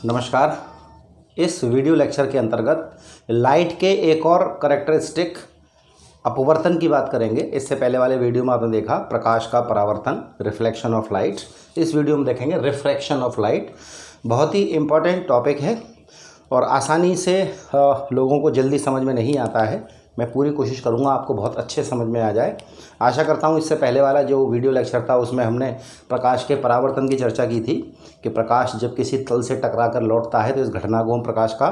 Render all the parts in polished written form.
नमस्कार। इस video lecture के अंतर्गत लाइट के एक और करेक्टरिस्टिक अपवर्तन की बात करेंगे। इससे पहले वाले वीडियो में आपने देखा प्रकाश का परावर्तन, रिफ्लेक्शन ऑफ लाइट। इस वीडियो में देखेंगे रिफ्रैक्शन ऑफ लाइट। बहुत ही इम्पॉर्टेंट टॉपिक है और आसानी से लोगों को जल्दी समझ में नहीं आता है। मैं पूरी कोशिश करूंगा आपको बहुत अच्छे समझ में आ जाए। आशा करता हूं इससे पहले वाला जो वीडियो लेक्चर था उसमें हमने प्रकाश के परावर्तन की चर्चा की थी कि प्रकाश जब किसी तल से टकरा कर लौटता है तो इस घटना को हम प्रकाश का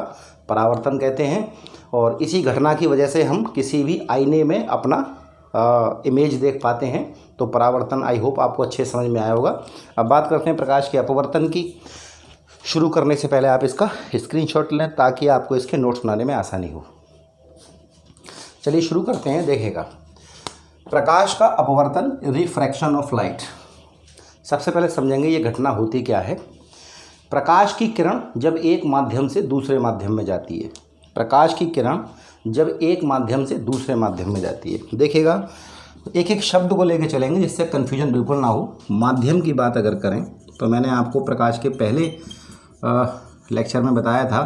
परावर्तन कहते हैं। और इसी घटना की वजह से हम किसी भी आईने में अपना इमेज देख पाते हैं। तो परावर्तन आई होप आपको अच्छे समझ में आया होगा। अब बात करते हैं प्रकाश के अपवर्तन की। शुरू करने से पहले आप इसका स्क्रीनशॉट लें ताकि आपको इसके नोट्स बनाने में आसानी हो। चलिए शुरू करते हैं। देखिएगा प्रकाश का अपवर्तन, रिफ्रैक्शन ऑफ लाइट। सबसे पहले समझेंगे ये घटना होती क्या है। प्रकाश की किरण जब एक माध्यम से दूसरे माध्यम में जाती है, प्रकाश की किरण जब एक माध्यम से दूसरे माध्यम में जाती है, देखिएगा एक एक शब्द को लेके चलेंगे जिससे कन्फ्यूजन बिल्कुल ना हो। माध्यम की बात अगर करें तो मैंने आपको प्रकाश के पहले लेक्चर में बताया था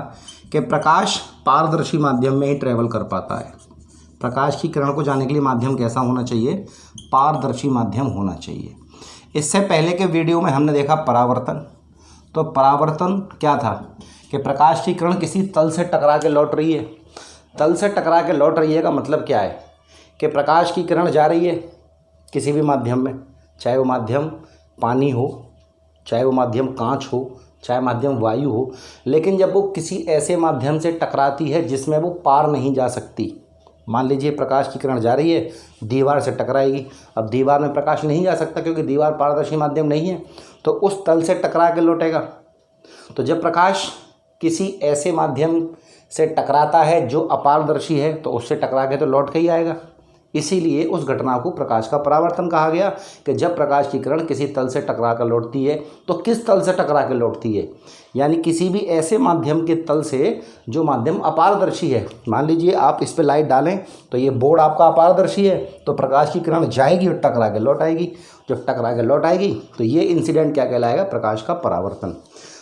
कि प्रकाश पारदर्शी माध्यम में ही ट्रैवल कर पाता है। प्रकाश की किरण को जाने के लिए माध्यम कैसा होना चाहिए? पारदर्शी माध्यम होना चाहिए। इससे पहले के वीडियो में हमने देखा परावर्तन। तो परावर्तन क्या था कि प्रकाश की किरण किसी तल से टकरा के लौट रही है। तल से टकरा के लौट रही है का मतलब क्या है कि प्रकाश की किरण जा रही है किसी भी माध्यम में, चाहे वो माध्यम पानी हो, चाहे वो माध्यम कांच हो, चाहे माध्यम वायु हो, लेकिन जब वो किसी ऐसे माध्यम से टकराती है जिसमें वो पार नहीं जा सकती। मान लीजिए प्रकाश की किरण जा रही है, दीवार से टकराएगी। अब दीवार में प्रकाश नहीं जा सकता क्योंकि दीवार पारदर्शी माध्यम नहीं है, तो उस तल से टकरा के लौटेगा। तो जब प्रकाश किसी ऐसे माध्यम से टकराता है जो अपारदर्शी है तो उससे टकरा के तो लौट के ही आएगा। इसीलिए उस घटना को प्रकाश का परावर्तन कहा गया कि जब प्रकाश की किरण किसी तल से टकरा कर लौटती है तो किस तल से टकरा कर लौटती है, यानी किसी भी ऐसे माध्यम के तल से जो माध्यम अपारदर्शी है। मान लीजिए आप इस पर लाइट डालें तो ये बोर्ड आपका अपारदर्शी है, तो प्रकाश की किरण जाएगी और टकरा के लौट आएगी। जब टकरा के लौट आएगी तो ये इंसिडेंट क्या कहलाएगा? प्रकाश का परावर्तन।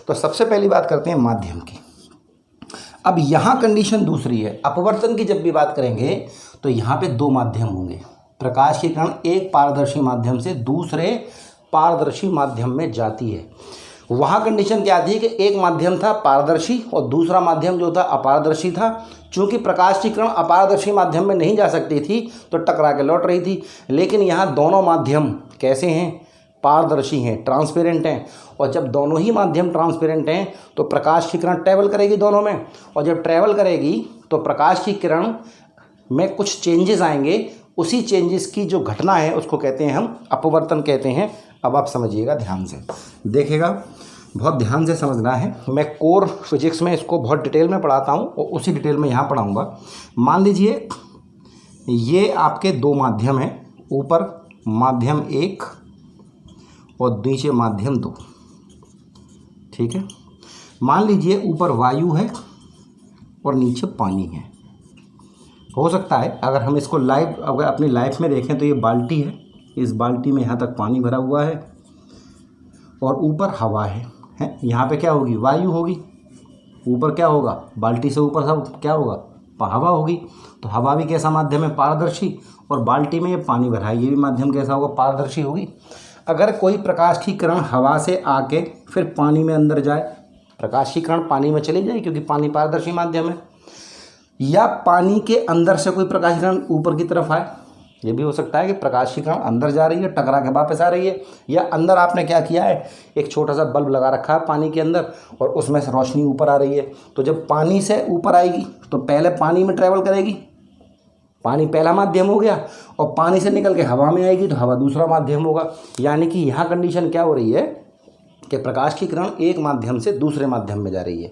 तो सबसे पहली बात करते हैं माध्यम की। अब यहाँ कंडीशन दूसरी है। अपवर्तन की जब भी बात करेंगे तो यहाँ पे दो माध्यम होंगे। प्रकाश की किरण एक पारदर्शी माध्यम से दूसरे पारदर्शी माध्यम में जाती है। वहाँ कंडीशन क्या आती है कि एक माध्यम था पारदर्शी और दूसरा माध्यम जो था अपारदर्शी था। चूँकि प्रकाश की किरण अपारदर्शी माध्यम में नहीं जा सकती थी तो टकरा के लौट रही थी, लेकिन यहाँ दोनों माध्यम कैसे हैं? पारदर्शी हैं, ट्रांसपेरेंट हैं। और जब दोनों ही माध्यम ट्रांसपेरेंट हैं तो प्रकाश की किरण ट्रैवल करेगी दोनों में, और जब ट्रैवल करेगी तो प्रकाश की किरण में कुछ चेंजेस आएंगे। उसी चेंजेस की जो घटना है उसको कहते हैं हम अपवर्तन कहते हैं। अब आप समझिएगा ध्यान से, देखिएगा बहुत ध्यान से समझना है। मैं कोर फिजिक्स में इसको बहुत डिटेल में पढ़ाता हूँ और उसी डिटेल में यहाँ पढ़ाऊँगा। मान लीजिए ये आपके दो माध्यम हैं, ऊपर माध्यम 1 और नीचे माध्यम 2, ठीक है। मान लीजिए ऊपर वायु है और नीचे पानी है। हो सकता है अगर हम इसको अगर अपनी लाइफ में देखें तो ये बाल्टी है, इस बाल्टी में यहाँ तक पानी भरा हुआ है और ऊपर हवा है। यहाँ पे क्या होगी? वायु होगी। ऊपर क्या होगा? बाल्टी से ऊपर सब क्या होगा? हवा होगी। तो हवा भी कैसा माध्यम है? पारदर्शी। और बाल्टी में ये पानी भरा है, ये भी माध्यम कैसा होगा? पारदर्शी होगी। अगर कोई प्रकाश की किरण हवा से आके फिर पानी में अंदर जाए, प्रकाश की किरण पानी में चली जाए क्योंकि पानी पारदर्शी माध्यम है, या पानी के अंदर से कोई प्रकाश किरण ऊपर की तरफ आए। ये भी हो सकता है कि प्रकाश की किरण अंदर जा रही है, टकरा के वापस आ रही है, या अंदर आपने क्या किया है, एक छोटा सा बल्ब लगा रखा है पानी के अंदर और उसमें से रोशनी ऊपर आ रही है। तो जब पानी से ऊपर आएगी तो पहले पानी में ट्रैवल करेगी, पानी पहला माध्यम हो गया, और पानी से निकल के हवा में आएगी तो हवा दूसरा माध्यम होगा। यानी कि यहाँ कंडीशन क्या हो रही है कि प्रकाश की किरण एक माध्यम से दूसरे माध्यम में जा रही है।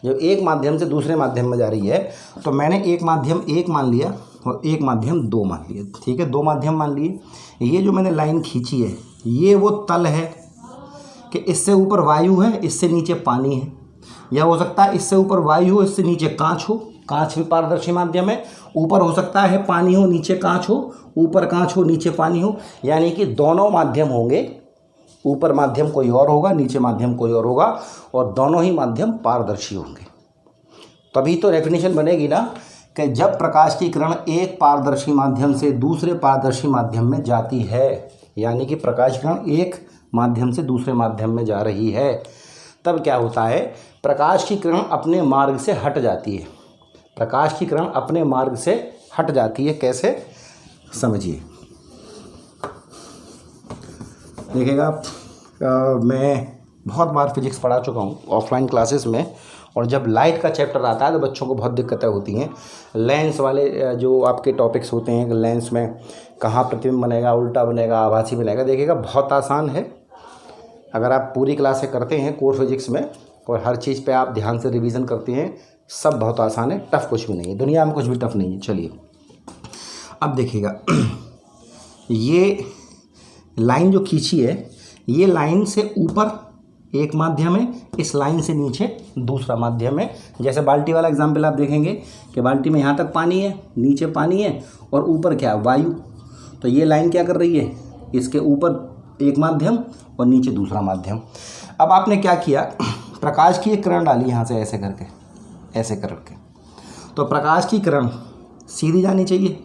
जब एक माध्यम से दूसरे माध्यम में जा रही है तो मैंने एक माध्यम 1 मान लिया और एक माध्यम 2 मान लिया, ठीक है। दो माध्यम मान लिए। ये जो मैंने लाइन खींची है ये वो तल है कि इससे ऊपर वायु है, इससे नीचे पानी है, या हो सकता है इससे ऊपर वायु हो, इससे नीचे कांच हो। कांच भी पारदर्शी माध्यम है। ऊपर हो सकता है पानी हो, नीचे कांच हो, ऊपर कांच हो, नीचे पानी हो। यानी कि दोनों माध्यम होंगे ऊपर माध्यम कोई और होगा, नीचे माध्यम कोई और होगा, और दोनों ही माध्यम पारदर्शी होंगे। तभी तो डेफिनेशन बनेगी ना कि जब प्रकाश की किरण एक पारदर्शी माध्यम से दूसरे पारदर्शी माध्यम में जाती है, यानी कि प्रकाश किरण एक माध्यम से दूसरे माध्यम में जा रही है, तब क्या होता है, प्रकाश की किरण अपने मार्ग से हट जाती है। प्रकाश की किरण अपने मार्ग से हट जाती है। कैसे, समझिए। देखिएगा, मैं बहुत बार फिजिक्स पढ़ा चुका हूँ ऑफलाइन क्लासेस में, और जब लाइट का चैप्टर आता है तो बच्चों को बहुत दिक्कतें होती हैं। लेंस वाले जो आपके टॉपिक्स होते हैं, लेंस में कहाँ प्रतिबिंब बनेगा, उल्टा बनेगा, आभासी बनेगा, देखिएगा बहुत आसान है। अगर आप पूरी क्लासें करते हैं कोर फिजिक्स में और हर चीज़ पे आप ध्यान से रिवीजन करते हैं, सब बहुत आसान है, टफ कुछ भी नहीं है, दुनिया में कुछ भी टफ नहीं है। चलिए अब देखिएगा, ये लाइन जो खींची है, ये लाइन से ऊपर एक माध्यम है, इस लाइन से नीचे दूसरा माध्यम है। जैसे बाल्टी वाला एग्जाम्पल आप देखेंगे कि बाल्टी में यहाँ तक पानी है, नीचे पानी है और ऊपर क्या, वायु। तो ये लाइन क्या कर रही है, इसके ऊपर एक माध्यम और नीचे दूसरा माध्यम। अब आपने क्या किया, प्रकाश की एक किरण डाली यहाँ से ऐसे करके, ऐसे करके, तो प्रकाश की किरण सीधी जानी चाहिए,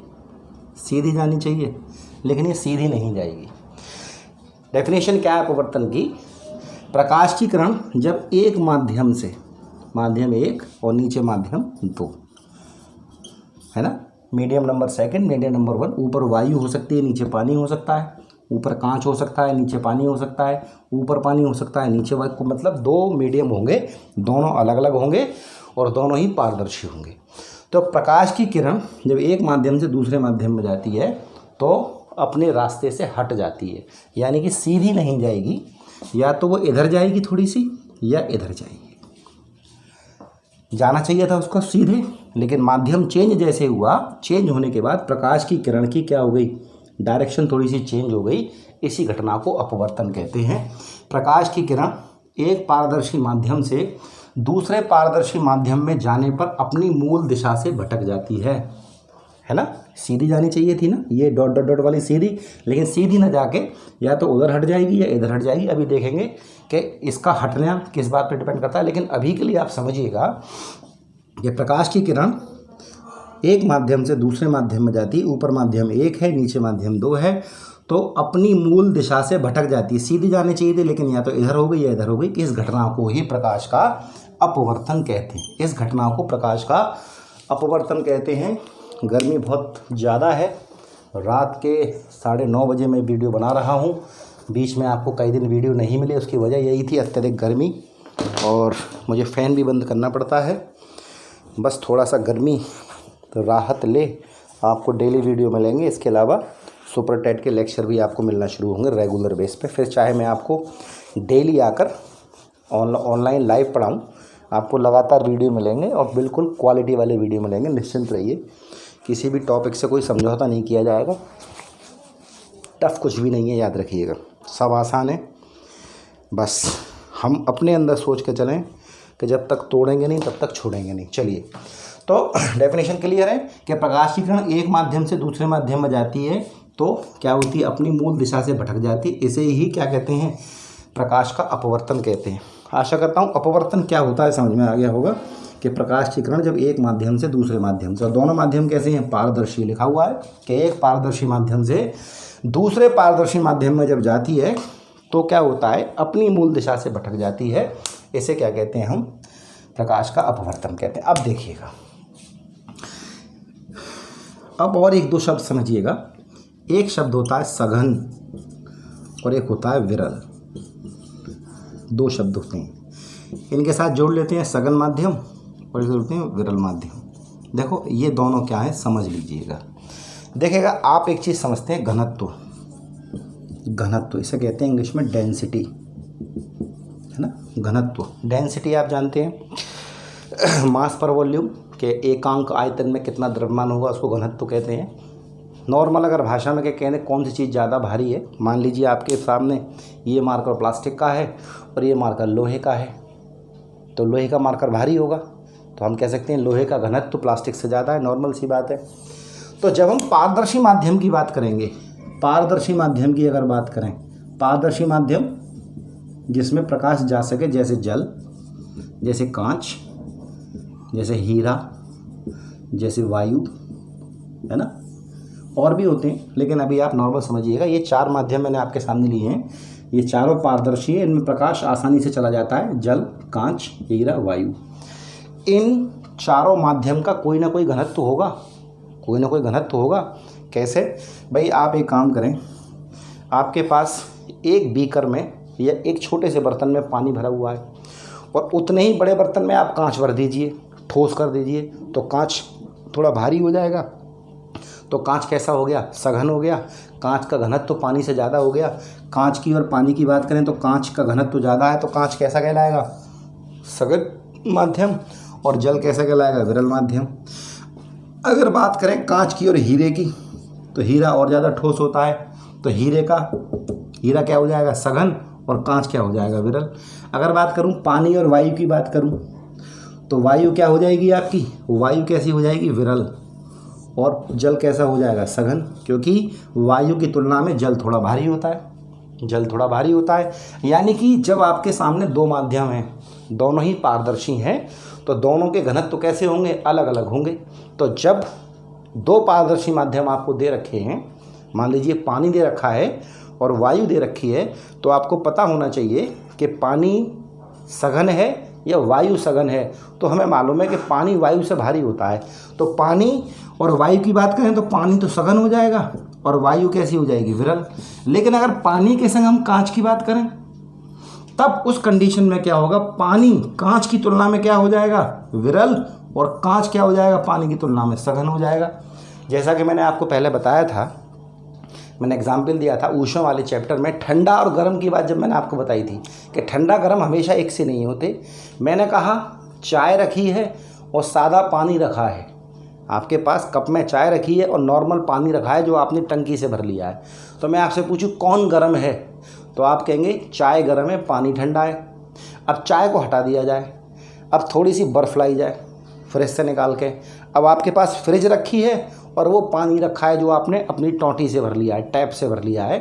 सीधी जानी चाहिए, लेकिन ये सीधी नहीं जाएगी। डेफिनेशन क्या है अपवर्तन की, प्रकाश की किरण जब एक माध्यम से, माध्यम एक और नीचे माध्यम दो, है ना, medium number second, medium number one, ऊपर वायु हो सकती है, नीचे पानी हो सकता है, ऊपर कांच हो सकता है, नीचे पानी हो सकता है, ऊपर पानी हो सकता है, नीचे वायु, मतलब दो मीडियम होंगे, दोनों अलग अलग होंगे और दोनों ही पारदर्शी होंगे। तो प्रकाश की किरण जब एक माध्यम से दूसरे माध्यम में जाती है तो अपने रास्ते से हट जाती है, यानी कि सीधी नहीं जाएगी, या तो वो इधर जाएगी थोड़ी सी या इधर जाएगी। जाना चाहिए था उसको सीधे, लेकिन माध्यम चेंज जैसे हुआ, चेंज होने के बाद प्रकाश की किरण की क्या हो गई, डायरेक्शन थोड़ी सी चेंज हो गई। इसी घटना को अपवर्तन कहते हैं। प्रकाश की किरण एक पारदर्शी माध्यम से दूसरे पारदर्शी माध्यम में जाने पर अपनी मूल दिशा से भटक जाती है ना। सीधी जानी चाहिए थी ना, ये डॉट डॉट डॉट वाली सीधी, लेकिन सीधी ना जाके या तो उधर हट जाएगी या इधर हट जाएगी। अभी देखेंगे कि इसका हटना किस बात पर डिपेंड करता है, लेकिन अभी के लिए आप समझिएगा कि प्रकाश की किरण एक माध्यम से दूसरे माध्यम में जाती है, ऊपर माध्यम एक है, नीचे माध्यम दो है, तो अपनी मूल दिशा से भटक जाती है। सीधी जानी चाहिए थी, लेकिन या तो इधर हो गई या इधर हो गई। इस घटना को ही प्रकाश का अपवर्तन कहते हैं। इस घटना को प्रकाश का अपवर्तन कहते हैं। गर्मी बहुत ज़्यादा है, रात के 9:30 बजे मैं वीडियो बना रहा हूँ। बीच में आपको कई दिन वीडियो नहीं मिले, उसकी वजह यही थी अत्यधिक गर्मी, और मुझे फ़ैन भी बंद करना पड़ता है। बस थोड़ा सा गर्मी तो राहत ले, आपको डेली वीडियो मिलेंगे। इसके अलावा सुपर टेट के लेक्चर भी आपको मिलना शुरू होंगे रेगुलर बेस पे। फिर चाहे मैं आपको डेली आकर ऑनलाइन लाइव पढ़ाऊँ, आपको लगातार वीडियो मिलेंगे और बिल्कुल क्वालिटी वाले वीडियो मिलेंगे। निश्चिंत रहिए, किसी भी टॉपिक से कोई समझौता नहीं किया जाएगा। टफ कुछ भी नहीं है, याद रखिएगा, सब आसान है। बस हम अपने अंदर सोच के चलें कि जब तक तोड़ेंगे नहीं तब तक छोड़ेंगे नहीं। चलिए, तो डेफिनेशन क्लियर है कि प्रकाश की किरण एक माध्यम से दूसरे माध्यम में जाती है तो क्या होती है, अपनी मूल दिशा से भटक जाती है। इसे ही क्या कहते हैं, प्रकाश का अपवर्तन कहते हैं। आशा करता हूँ अपवर्तन क्या होता है समझ में आ गया होगा कि प्रकाश की किरण जब एक माध्यम से दूसरे माध्यम से, और दोनों माध्यम कैसे हैं, पारदर्शी लिखा हुआ है कि एक पारदर्शी माध्यम से दूसरे पारदर्शी माध्यम में जब जाती है तो क्या होता है, अपनी मूल दिशा से भटक जाती है। इसे क्या कहते हैं, हम प्रकाश का अपवर्तन कहते हैं। अब देखिएगा, अब और एक दो शब्द समझिएगा। एक शब्द होता है सघन और एक होता है विरल। दो शब्द होते हैं, इनके साथ जोड़ लेते हैं सघन माध्यम और इसे जोड़ते हैं विरल माध्यम। देखो ये दोनों क्या है, समझ लीजिएगा। देखिएगा, आप एक चीज़ समझते हैं, घनत्व। घनत्व इसे कहते हैं इंग्लिश में डेंसिटी, है ना। घनत्व, डेंसिटी आप जानते हैं, मास पर वॉल्यूम के एकांक आयतन में कितना द्रव्यमान होगा, उसको घनत्व कहते हैं। नॉर्मल अगर भाषा में क्या कहते हैं, कौन सी चीज़ ज़्यादा भारी है। मान लीजिए आपके सामने ये मार्कर प्लास्टिक का है और ये मार्कर लोहे का है, तो लोहे का मार्कर भारी होगा, तो हम कह सकते हैं लोहे का घनत्व प्लास्टिक से ज़्यादा है। नॉर्मल सी बात है। तो जब हम पारदर्शी माध्यम की बात करेंगे, पारदर्शी माध्यम की अगर बात करें, पारदर्शी माध्यम जिसमें प्रकाश जा सके, जैसे जल, जैसे कांच, जैसे हीरा, जैसे वायु, है ना, और भी होते हैं, लेकिन अभी आप नॉर्मल समझिएगा। ये 4 माध्यम मैंने आपके सामने लिए हैं, ये चारों पारदर्शी है, इनमें प्रकाश आसानी से चला जाता है, जल, कांच, हीरा, वायु। इन चारों माध्यम का कोई ना कोई घनत्व होगा, कोई ना कोई घनत्व होगा। कैसे भाई, आप एक काम करें, आपके पास एक बीकर में या एक छोटे से बर्तन में पानी भरा हुआ है और उतने ही बड़े बर्तन में आप कांच भर दीजिए, ठोस कर दीजिए, तो कांच थोड़ा भारी हो जाएगा। तो कांच कैसा हो गया? सघन हो गया। कांच का घनत्व तो पानी से ज़्यादा हो गया। कांच की और पानी की बात करें तो कांच का घनत्व तो ज़्यादा है, तो कांच कैसा कहलाएगा? सघन माध्यम। और जल कैसा कहलाएगा? विरल माध्यम। अगर बात करें कांच की और हीरे की, तो हीरा और ज़्यादा ठोस होता है, तो हीरा क्या हो जाएगा? सघन। और कांच क्या हो जाएगा? विरल। अगर बात करूं पानी और वायु की बात करूं, तो वायु क्या हो जाएगी आपकी? वायु कैसी हो जाएगी? विरल। और जल कैसा हो जाएगा? सघन, क्योंकि वायु की तुलना में जल थोड़ा भारी होता है, जल थोड़ा भारी होता है। यानी कि जब आपके सामने 2 माध्यम हैं, दोनों ही पारदर्शी हैं, तो दोनों के घनत्व तो कैसे होंगे? अलग अलग होंगे। तो जब 2 पारदर्शी माध्यम आपको दे रखे हैं, मान लीजिए पानी दे रखा है और वायु दे रखी है, तो आपको पता होना चाहिए कि पानी सघन है या वायु सघन है। तो हमें मालूम है कि पानी वायु से भारी होता है, तो पानी और वायु की बात करें तो पानी तो सघन हो जाएगा और वायु कैसी हो जाएगी? विरल। लेकिन अगर पानी के संग हम कांच की बात करें, तब उस कंडीशन में क्या होगा? पानी कांच की तुलना में क्या हो जाएगा? विरल। और कांच क्या हो जाएगा? पानी की तुलना में सघन हो जाएगा। जैसा कि मैंने आपको पहले बताया था, मैंने एग्जाम्पल दिया था ऊष्मा वाले चैप्टर में, ठंडा और गर्म की बात जब मैंने आपको बताई थी कि ठंडा गर्म हमेशा एक से नहीं होते। मैंने कहा चाय रखी है और सादा पानी रखा है, आपके पास कप में चाय रखी है और नॉर्मल पानी रखा है जो आपने टंकी से भर लिया है, तो मैं आपसे पूछूं कौन गर्म है, तो आप कहेंगे चाय गर्म है, पानी ठंडा है। अब चाय को हटा दिया जाए, अब थोड़ी सी बर्फ़ लाई जाए फ्रिज से निकाल के, अब आपके पास फ्रिज रखी है और वो पानी रखा है जो आपने अपनी टोंटी से भर लिया है, टैप से भर लिया है,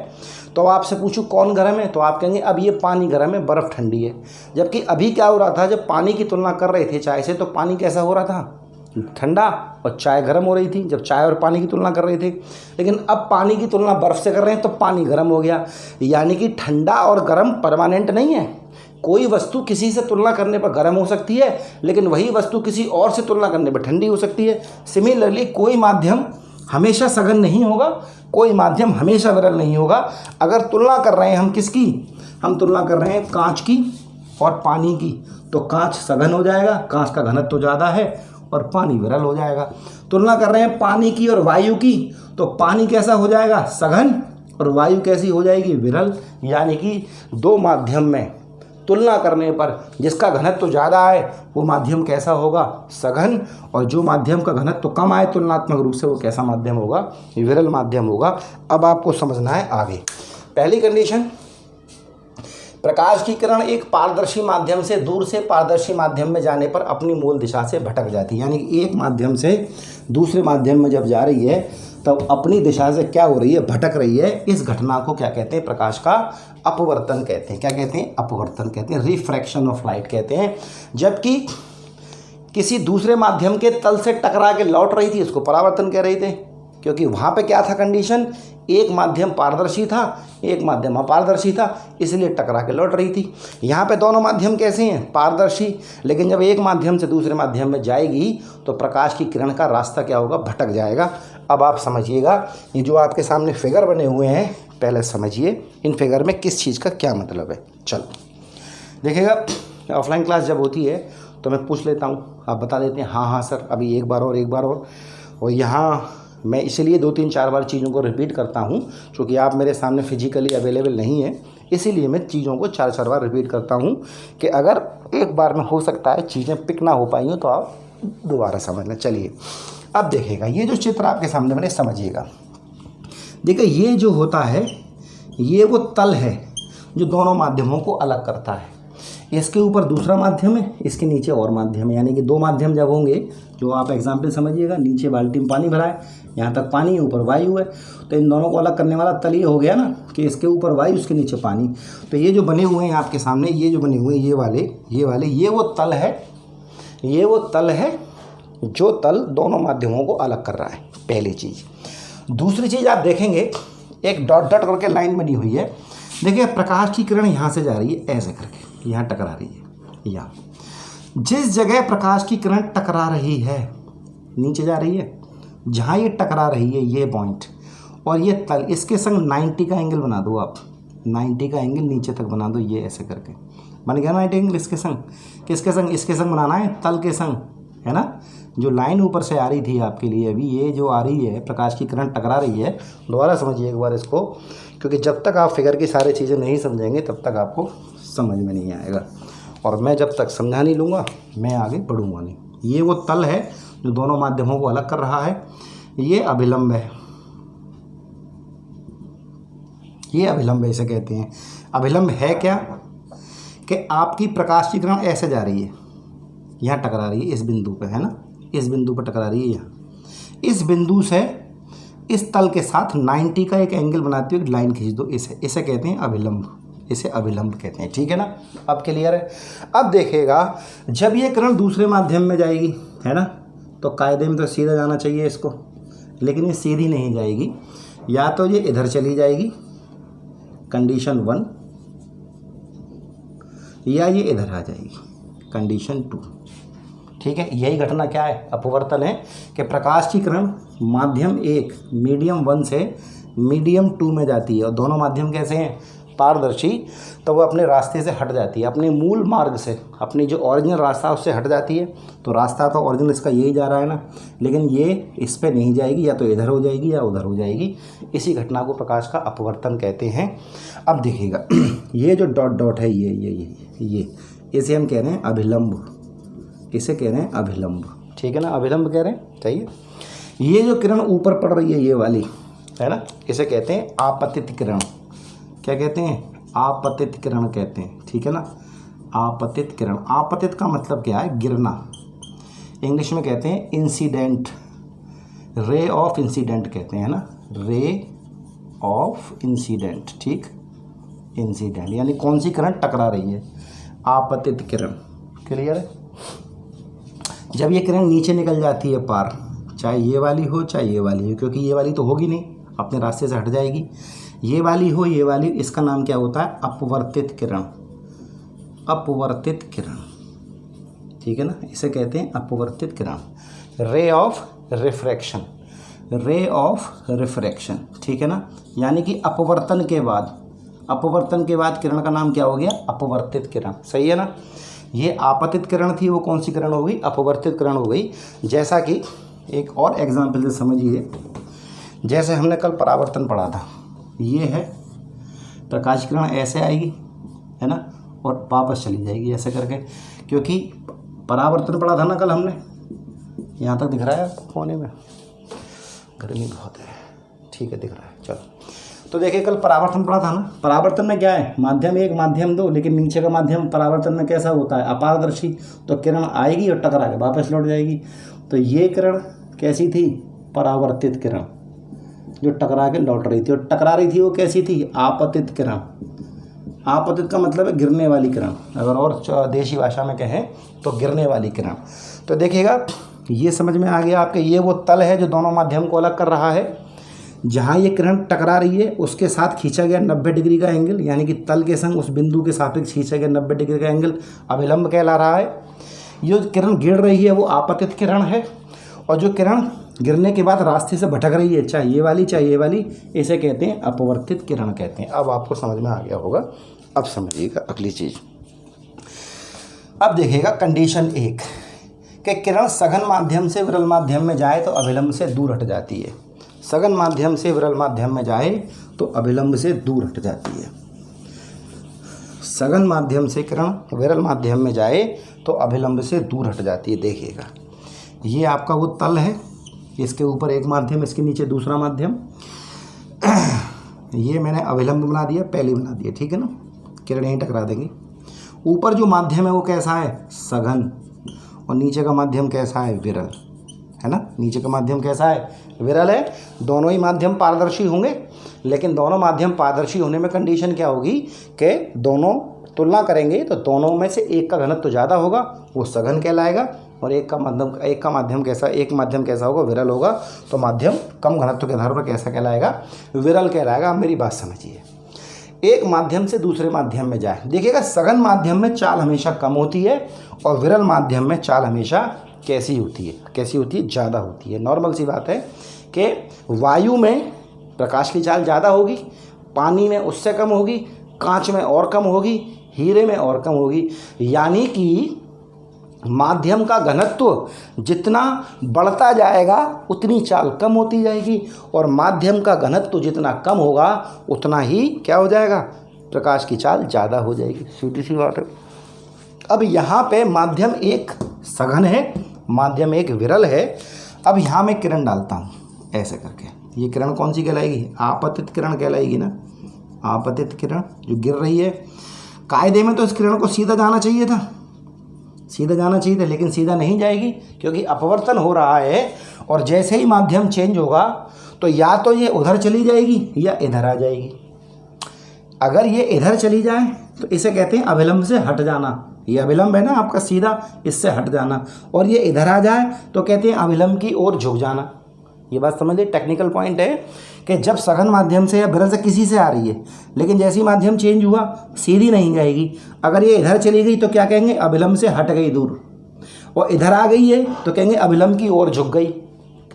तो आपसे पूछूं कौन गर्म है, तो आप कहेंगे अब ये पानी गर्म है, बर्फ़ ठंडी है। जबकि अभी क्या हो रहा था, जब पानी की तुलना कर रहे थे चाय से, तो पानी कैसा हो रहा था? ठंडा, और चाय गर्म हो रही थी जब चाय और पानी की तुलना कर रहे थे। लेकिन अब पानी की तुलना बर्फ़ से कर रहे हैं तो पानी गर्म हो गया। यानी कि ठंडा और गर्म परमानेंट नहीं है। कोई वस्तु किसी से तुलना करने पर गर्म हो सकती है, लेकिन वही वस्तु किसी और से तुलना करने पर ठंडी हो सकती है। सिमिलरली कोई माध्यम हमेशा सघन नहीं होगा, कोई माध्यम हमेशा विरल नहीं होगा। अगर तुलना कर रहे हैं हम किसकी? हम तुलना कर रहे हैं कांच की और पानी की, तो कांच सघन हो जाएगा, कांच का घनत्व तो ज़्यादा है, और पानी विरल हो जाएगा। तुलना कर रहे हैं पानी की और वायु की, तो पानी कैसा हो जाएगा? सघन, और वायु कैसी हो जाएगी? विरल। यानी कि 2 माध्यम में तुलना करने पर जिसका घनत्व तो ज़्यादा है वो माध्यम कैसा होगा? सघन। और जो माध्यम का घनत्व तो कम आए तुलनात्मक रूप से, वो कैसा माध्यम होगा? विरल माध्यम होगा। अब आपको समझना है आगे। पहली कंडीशन, प्रकाश की किरण एक पारदर्शी माध्यम से दूर से पारदर्शी माध्यम में जाने पर अपनी मूल दिशा से भटक जाती है। यानी कि एक माध्यम से दूसरे माध्यम में जब जा रही है तब अपनी दिशा से क्या हो रही है? भटक रही है। इस घटना को क्या कहते हैं? प्रकाश का अपवर्तन कहते हैं। क्या कहते हैं? अपवर्तन कहते हैं, रिफ्रैक्शन ऑफ लाइट कहते हैं। जबकि किसी दूसरे माध्यम के तल से टकरा के लौट रही थी, उसको परावर्तन कह रहे थे, क्योंकि वहाँ पे क्या था कंडीशन? एक माध्यम पारदर्शी था, एक माध्यम अपारदर्शी था, इसलिए टकरा के लौट रही थी। यहाँ पे दोनों माध्यम कैसे हैं? पारदर्शी। लेकिन जब एक माध्यम से दूसरे माध्यम में जाएगी तो प्रकाश की किरण का रास्ता क्या होगा? भटक जाएगा। अब आप समझिएगा, ये जो आपके सामने फिगर बने हुए हैं, पहले समझिए इन फिगर में किस चीज़ का क्या मतलब है। चलो देखिएगा, ऑफलाइन क्लास जब होती है तो मैं पूछ लेता हूँ, आप बता देते हैं हाँ हाँ सर, अभी एक बार और यहाँ मैं इसलिए 2-3-4 बार चीज़ों को रिपीट करता हूँ क्योंकि आप मेरे सामने फिजिकली अवेलेबल नहीं है, इसीलिए मैं चीज़ों को 4-4 बार रिपीट करता हूँ कि अगर एक बार में हो सकता है चीज़ें पिक ना हो पाई हो तो आप दोबारा समझ लें। चलिए अब देखिएगा, ये जो चित्र आपके सामने बने समझिएगा। देखिए ये जो होता है ये वो तल है जो दोनों माध्यमों को अलग करता है। इसके ऊपर दूसरा माध्यम है, इसके नीचे और माध्यम है। यानी कि 2 माध्यम जब होंगे, जो आप एग्जाम्पल समझिएगा, नीचे बाल्टी में पानी भरा है, यहाँ तक पानी है, ऊपर वायु है, तो इन दोनों को अलग करने वाला तल ये हो गया ना कि इसके ऊपर वायु, इसके नीचे पानी। तो ये जो बने हुए हैं आपके सामने, ये जो बने हुए हैं ये वाले ये वो तल है, ये वो तल है जो तल दोनों माध्यमों को अलग कर रहा है, पहली चीज़। दूसरी चीज़ आप देखेंगे एक डॉट डॉट करके लाइन बनी हुई है, देखिए प्रकाश की किरण यहाँ से जा रही है ऐसे करके, यहाँ टकरा रही है। यहाँ जिस जगह प्रकाश की किरण टकरा रही है, नीचे जा रही है, जहाँ ये टकरा रही है ये पॉइंट और ये तल, इसके संग 90 का एंगल बना दो आप, 90 का एंगल नीचे तक बना दो, ये ऐसे करके बन गया 90 एंगल। इसके संग किसके संग, इसके संग बनाना है, तल के संग, है ना। जो लाइन ऊपर से आ रही थी आपके लिए अभी, ये जो आ रही है प्रकाश की किरण टकरा रही है, दोबारा समझिए एक बार इसको, क्योंकि जब तक आप फिगर की सारी चीज़ें नहीं समझेंगे तब तक आपको समझ में नहीं आएगा, और मैं जब तक समझा नहीं लूँगा मैं आगे बढ़ूँगा नहीं। ये वो तल है जो दोनों माध्यमों को अलग कर रहा है, ये अभिलंब है, ये अभिलंब इसे कहते हैं। अभिलंब है क्या कि आपकी प्रकाश की किरण ऐसे जा रही है, यहाँ टकरा रही है इस बिंदु पे, है ना, इस बिंदु पर टकरा रही है यहाँ, इस बिंदु से इस तल के साथ 90 का एक एंगल बनाते हुए लाइन खींच दो, इसे कहते हैं अभिलंब, इसे अभिलंब कहते हैं, ठीक है ना। अब क्लियर है। अब देखिएगा जब ये किरण दूसरे माध्यम में जाएगी, है ना, तो कायदे में तो सीधा जाना चाहिए इसको, लेकिन ये सीधी नहीं जाएगी, या तो ये इधर चली जाएगी कंडीशन 1, या ये इधर आ जाएगी कंडीशन 2, ठीक है। यही घटना क्या है, अपवर्तन है कि प्रकाश की किरण माध्यम 1 मीडियम 1 से मीडियम 2 में जाती है, और दोनों माध्यम कैसे हैं, पारदर्शी, तो वो अपने रास्ते से हट जाती है, अपने मूल मार्ग से, अपनी जो ओरिजिनल रास्ता उससे हट जाती है। तो रास्ता तो ओरिजिनल इसका यही जा रहा है ना, लेकिन ये इस पे नहीं जाएगी, या तो इधर हो जाएगी या उधर हो जाएगी। इसी घटना को प्रकाश का अपवर्तन कहते हैं। अब देखिएगा ये जो डॉट डॉट है ये इसे हम कह रहे हैं अभिलंब, इसे कह रहे हैं अभिलंब, ठीक है ना, अभिलंब कह रहे हैं, चाहिए। ये जो किरण ऊपर पड़ रही है ये वाली, है ना, इसे कहते हैं आपतित किरण। क्या कहते हैं, आपतित किरण कहते हैं, ठीक है ना, आपतित किरण। आपतित का मतलब क्या है, गिरना, इंग्लिश में कहते हैं इंसिडेंट, रे ऑफ इंसिडेंट कहते हैं ना, रे ऑफ इंसिडेंट, ठीक, इंसिडेंट यानी कौन सी किरण टकरा रही है, आपतित किरण, क्लियर है। जब ये किरण नीचे निकल जाती है पार, चाहे ये वाली हो चाहे ये वाली हो, क्योंकि ये वाली तो होगी नहीं, अपने रास्ते से हट जाएगी, ये वाली हो ये वाली, इसका नाम क्या होता है, अपवर्तित किरण, अपवर्तित किरण, ठीक है ना, इसे कहते हैं अपवर्तित किरण, ray of refraction, ray of refraction, ठीक है ना। यानी कि अपवर्तन के बाद, अपवर्तन के बाद किरण का नाम क्या हो गया, अपवर्तित किरण, सही है ना। ये आपतित किरण थी, वो कौन सी किरण हो गई, अपवर्तित किरण हो गई। जैसा कि एक और एग्जाम्पल से समझिए, जैसे हमने कल परावर्तन पढ़ा था, ये है प्रकाश किरण ऐसे आएगी, है ना, और वापस चली जाएगी ऐसे करके, क्योंकि परावर्तन पढ़ा था ना कल हमने, यहाँ तक दिख रहा है कोने में, गर्मी बहुत है, ठीक है दिख रहा है, चलो। तो देखिए कल परावर्तन पढ़ा था ना, परावर्तन में क्या है, माध्यम 1 माध्यम 2, लेकिन नीचे का माध्यम परावर्तन में कैसा होता है, अपारदर्शी, तो किरण आएगी और टकरा के वापस लौट जाएगी। तो ये किरण कैसी थी, परावर्तित किरण, जो टकरा के लौट रही थी, और टकरा रही थी वो कैसी थी, आपतित किरण। आपतित का मतलब है गिरने वाली किरण, अगर और देशी भाषा में कहें तो गिरने वाली किरण। तो देखिएगा ये समझ में आ गया आपके, ये वो तल है जो दोनों माध्यम को अलग कर रहा है। जहाँ ये किरण टकरा रही है उसके साथ खींचा गया 90 डिग्री का एंगल, यानी कि तल के संग उस बिंदु के सापेक्ष खींचा गया 90 डिग्री का एंगल अभिलंब कहला रहा है। ये जो किरण गिर रही है वो आपतित किरण है, और जो किरण गिरने के बाद रास्ते से भटक रही है, चाहे ये वाली, इसे कहते हैं अपवर्तित किरण कहते हैं। अब आपको समझ में आ गया होगा। अब समझिएगा अगली चीज़। अब देखिएगा कंडीशन 1 कि किरण सघन माध्यम से विरल माध्यम में जाए तो अभिलंब से दूर हट जाती है। सघन माध्यम से विरल माध्यम में जाए तो अभिलंब से दूर हट जाती है। सघन माध्यम से किरण विरल माध्यम में जाए तो अभिलंब से दूर हट जाती है। देखिएगा ये आपका वो तल है, इसके ऊपर एक माध्यम, इसके नीचे दूसरा माध्यम। ये मैंने अभिलंब बना दिया, पहले बना दिया, ठीक है ना, किरण यहीं टकरा देंगी। ऊपर जो माध्यम है वो कैसा है, सघन, और नीचे का माध्यम कैसा है, विरल, है ना। नीचे का माध्यम कैसा है, विरल है। दोनों ही माध्यम पारदर्शी होंगे, लेकिन दोनों माध्यम पारदर्शी होने में कंडीशन क्या होगी कि दोनों तुलना करेंगे तो दोनों में से एक का घनत्व ज़्यादा होगा, वो सघन कहलाएगा, और एक माध्यम कैसा होगा, विरल होगा। तो माध्यम कम घनत्व के आधार पर कैसा कहलाएगा, विरल कहलाएगा। आप मेरी बात समझिए, एक माध्यम से दूसरे माध्यम में जाए, देखिएगा सघन माध्यम में चाल हमेशा कम होती है और विरल माध्यम में चाल हमेशा कैसी होती है, ज़्यादा होती है। नॉर्मल सी बात है कि वायु में प्रकाश की चाल ज़्यादा होगी, पानी में उससे कम होगी, कांच में और कम होगी, हीरे में और कम होगी। यानी कि माध्यम का घनत्व जितना बढ़ता जाएगा उतनी चाल कम होती जाएगी, और माध्यम का घनत्व जितना कम होगा उतना ही क्या हो जाएगा, प्रकाश की चाल ज़्यादा हो जाएगी। सीधी सी बात है। अब यहाँ पे माध्यम एक सघन है, माध्यम एक विरल है। अब यहाँ मैं किरण डालता हूँ ऐसे करके, ये किरण कौन सी कहलाएगी, आपतित किरण कहलाएगी ना। आपतित किरण जो गिर रही है, कायदे में तो इस किरण को सीधा जाना चाहिए था, लेकिन सीधा नहीं जाएगी क्योंकि अपवर्तन हो रहा है। और जैसे ही माध्यम चेंज होगा तो या तो ये उधर चली जाएगी या इधर आ जाएगी। अगर ये इधर चली जाए तो इसे कहते हैं अभिलंब से हट जाना। ये अभिलंब है ना आपका सीधा, इससे हट जाना। और ये इधर आ जाए तो कहते हैं अभिलंब की ओर झुक जाना। ये बात समझिए, टेक्निकल पॉइंट है कि जब सघन माध्यम से या विरल से किसी से आ रही है, लेकिन जैसे ही माध्यम चेंज हुआ सीधी नहीं जाएगी। अगर ये इधर चली गई तो क्या कहेंगे, अभिलंब से हट गई दूर, और इधर आ गई है तो कहेंगे अभिलंब की ओर झुक गई।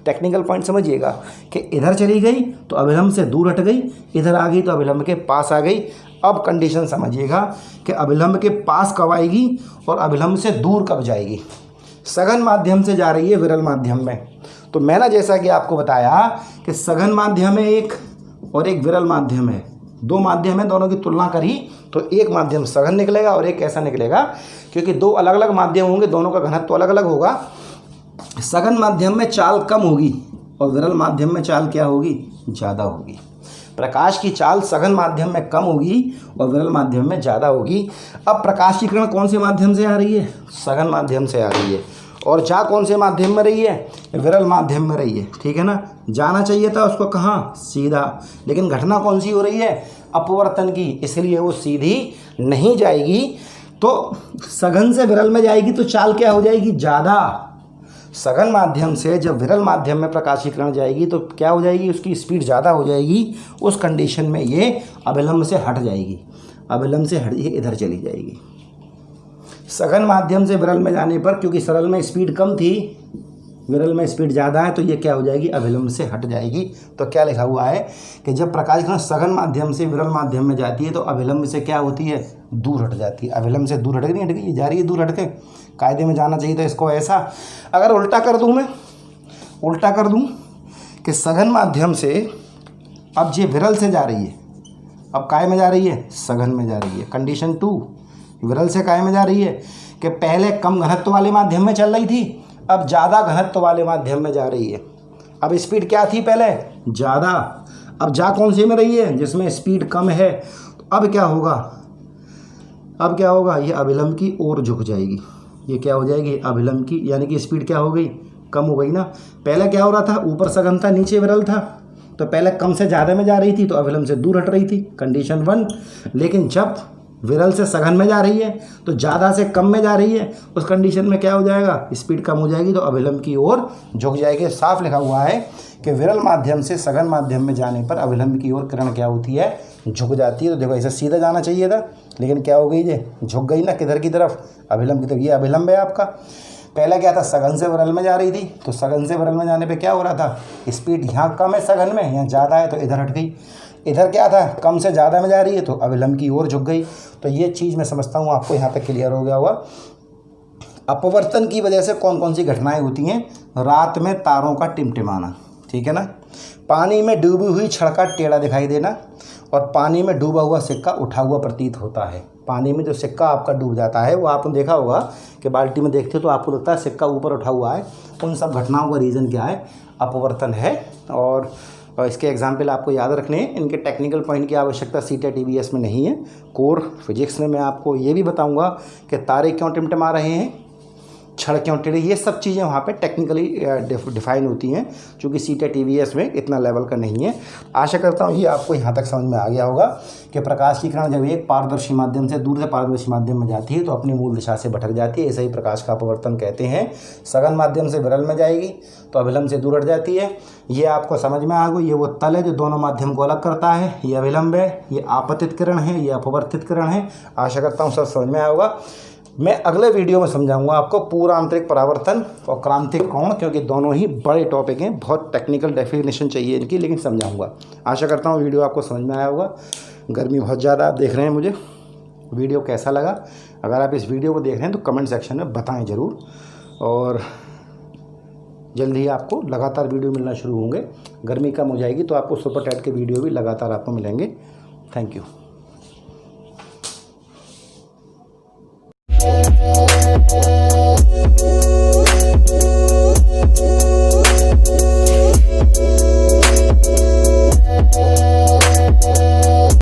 टेक्निकल पॉइंट समझिएगा कि इधर चली गई तो अभिलंब से दूर हट गई, इधर आ गई तो अभिलंब के पास आ गई। अब कंडीशन समझिएगा कि अभिलंब के पास कब आएगी और अभिलंब से दूर कब जाएगी। सघन माध्यम से जा रही है विरल माध्यम में, तो मैंने जैसा कि आपको बताया कि सघन माध्यम है एक और एक विरल माध्यम है, दो माध्यम है, दोनों की तुलना करी तो एक माध्यम सघन निकलेगा और एक कैसा निकलेगा, क्योंकि दो अलग अलग माध्यम होंगे, दोनों का घनत्व अलग अलग होगा। सघन माध्यम में चाल कम होगी और विरल माध्यम में चाल क्या होगी, ज़्यादा होगी। प्रकाश की चाल सघन माध्यम में कम होगी और विरल माध्यम में ज़्यादा होगी। अब प्रकाश की किरण कौन से माध्यम से आ रही है, सघन माध्यम से आ रही है, और जा कौन से माध्यम में रही है, विरल माध्यम में रही है, ठीक है ना। जाना चाहिए था उसको कहाँ, सीधा, लेकिन घटना कौन सी हो रही है, अपवर्तन की, इसलिए वो सीधी नहीं जाएगी। तो सघन से विरल में जाएगी तो चाल क्या हो जाएगी, ज़्यादा। सघन माध्यम से जब विरल माध्यम में प्रकाशीकरण जाएगी तो क्या हो जाएगी, उसकी स्पीड ज़्यादा हो जाएगी। उस कंडीशन में ये अभिलंब से हट जाएगी, अभिलंब से हट इधर चली जाएगी। सघन माध्यम से विरल में जाने पर, क्योंकि सरल में स्पीड कम थी, विरल में स्पीड ज़्यादा है, तो ये क्या हो जाएगी, अभिलंब से हट जाएगी। तो क्या लिखा हुआ है कि जब प्रकाशीकरण सघन माध्यम से विरल माध्यम में जाती है तो अभिलंब से क्या होती है, दूर हट जाती है। अभिलंब से दूर हट गई, ये जा रही है दूर हट के, कायदे में जाना चाहिए था इसको ऐसा। अगर उल्टा कर दूँ, मैं उल्टा कर दूँ कि सघन माध्यम से अब ये विरल से जा रही है, अब काय में जा रही है, सघन में जा रही है। कंडीशन 2, विरल से काय में जा रही है कि पहले कम घनत्व वाले माध्यम में चल रही थी, अब ज़्यादा घनत्व वाले माध्यम में जा रही है। अब स्पीड क्या थी पहले, ज़्यादा, अब जा कौन से में रही है, जिसमें स्पीड कम है। तो अब क्या होगा, अब क्या होगा, ये अभिलंब की ओर झुक जाएगी। ये क्या हो जाएगी, अभिलंब की, यानी कि स्पीड क्या हो गई, कम हो गई ना। पहले क्या हो रहा था, ऊपर सघन था नीचे विरल था, तो पहले कम से ज़्यादा में जा रही थी तो अभिलंब से दूर हट रही थी, कंडीशन 1। लेकिन जब विरल से सघन में जा रही है तो ज़्यादा से कम में जा रही है, उस कंडीशन में क्या हो जाएगा, स्पीड कम हो जाएगी तो अभिलंब की ओर झुक जाएगी। साफ लिखा हुआ है कि विरल माध्यम से सघन माध्यम में जाने पर अभिलंब की ओर किरण क्या होती है, झुक जाती है। तो देखो ऐसे सीधा जाना चाहिए था, लेकिन क्या हो गई, ये झुक गई ना, किधर की तरफ, अभिलंब की तरफ। ये अभिलंब है आपका। पहले क्या था, सघन से विरल में जा रही थी, तो सघन से विरल में जाने पे क्या हो रहा था, स्पीड यहाँ कम है सघन में, यहाँ ज़्यादा है तो इधर हट गई। इधर क्या था, कम से ज़्यादा में जा रही है तो अभिलंब की ओर झुक गई। तो ये चीज़ मैं समझता हूँ आपको यहाँ तक क्लियर हो गया होगा। अपवर्तन की वजह से कौन कौन सी घटनाएं होती हैं, रात में तारों का टिमटिमाना, ठीक है ना, पानी में डूबी हुई छड़ का टेढ़ा दिखाई देना, और पानी में डूबा हुआ सिक्का उठा हुआ प्रतीत होता है। पानी में जो सिक्का आपका डूब जाता है, वो आपने देखा होगा कि बाल्टी में देखते हो तो आपको लगता है सिक्का ऊपर उठा हुआ है। उन सब घटनाओं का रीज़न क्या है, अपवर्तन है। और इसके एग्जाम्पल आपको याद रखने हैं। इनके टेक्निकल पॉइंट की आवश्यकता सीटेट ईवीएस में नहीं है। कोर फिजिक्स में मैं आपको ये भी बताऊंगा कि तारे क्यों टिमटिमा रहे हैं, छड़ क्यों टेढ़ी, ये सब चीज़ें वहाँ पे टेक्निकली डिफाइन होती हैं, चूँकि सीटेट ईवीएस में इतना लेवल का नहीं है। आशा करता हूँ ये आपको यहाँ तक समझ में आ गया होगा कि प्रकाश की किरण जब एक पारदर्शी माध्यम से दूर से पारदर्शी माध्यम में जाती है तो अपनी मूल दिशा से भटक जाती है। ऐसे ही प्रकाश का अपवर्तन कहते हैं। सघन माध्यम से विरल में जाएगी तो अभिलंब से दूर हट जाती है। ये आपको समझ में आ गई। ये वो तल है जो दोनों माध्यम को अलग करता है। ये अभिलंब है, ये आपतित किरण है, ये अपवर्तित किरण है। आशा करता हूँ सब समझ में आया होगा। मैं अगले वीडियो में समझाऊंगा आपको पूरा आंतरिक परावर्तन और क्रांतिक कोण, क्योंकि दोनों ही बड़े टॉपिक हैं, बहुत टेक्निकल डेफिनेशन चाहिए इनकी, लेकिन समझाऊंगा। आशा करता हूँ वीडियो आपको समझ में आया होगा। गर्मी बहुत ज़्यादा आप देख रहे हैं, मुझे वीडियो कैसा लगा, अगर आप इस वीडियो को देख रहे हैं तो कमेंट सेक्शन में बताएं ज़रूर। और जल्दी ही आपको लगातार वीडियो मिलना शुरू होंगे। गर्मी कम हो जाएगी तो आपको सुपर टैट के वीडियो भी लगातार आपको मिलेंगे। Thank you.